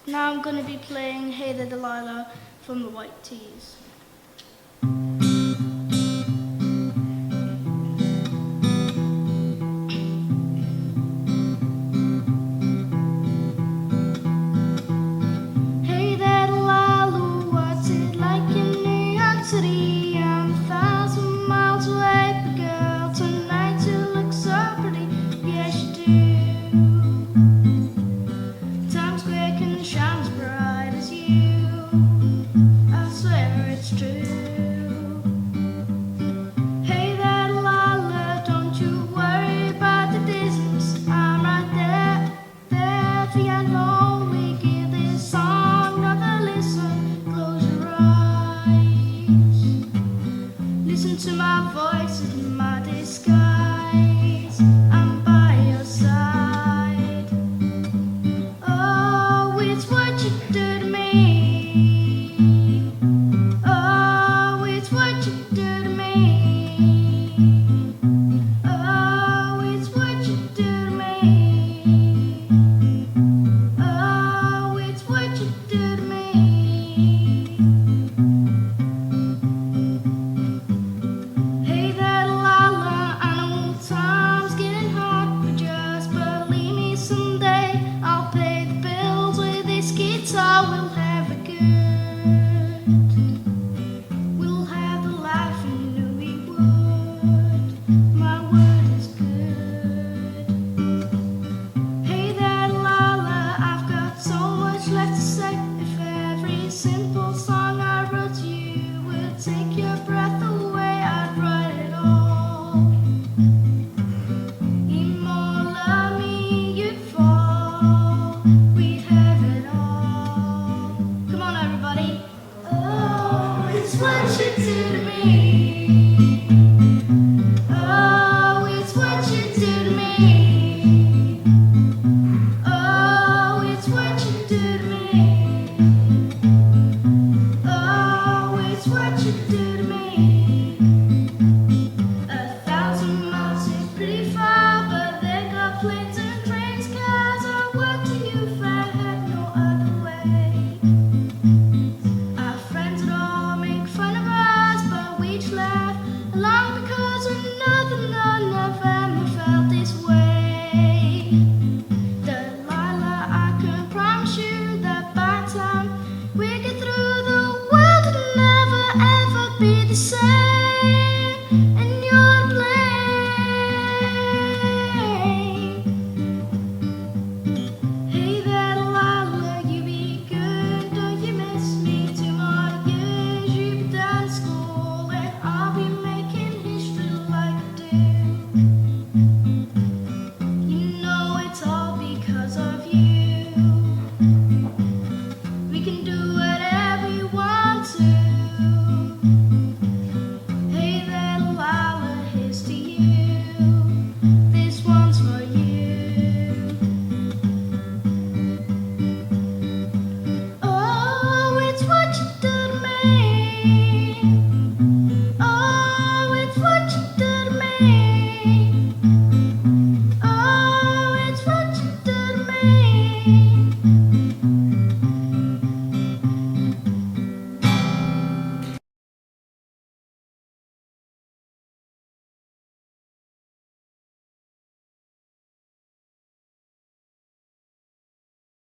Now I'm going to be playing Hey There Delilah from the White Tees. Hey there Delilah, what's it like in New York City? I'm 1,000 miles away, but girl, tonight you look so pretty. Yes you do. Times Square can shine as bright as you. I swear it's true. Hey there Delilah, don't you worry about the distance. I'm right there for you lonely. Give this song another listen. Close your eyes. Listen to my voice and my disguise. I'm by your side. Oh, it's what you do to me. Oh, it's what you do to me. Oh, it's what you do to me. Oh, it's what you do to me. Hey there, Delilah, I know time's getting hard, but just believe me, someday I'll pay the bills with this guitar. We'll have it good. We'll have the life you knew we would. My word is good. Hey there, Delilah, I've got so much left to say. If every simple song I wrote to you would take your breath away, I'd write it all. The more love me you'd fall, we'd have it all. Come on everybody. Oh, it's what you do to me.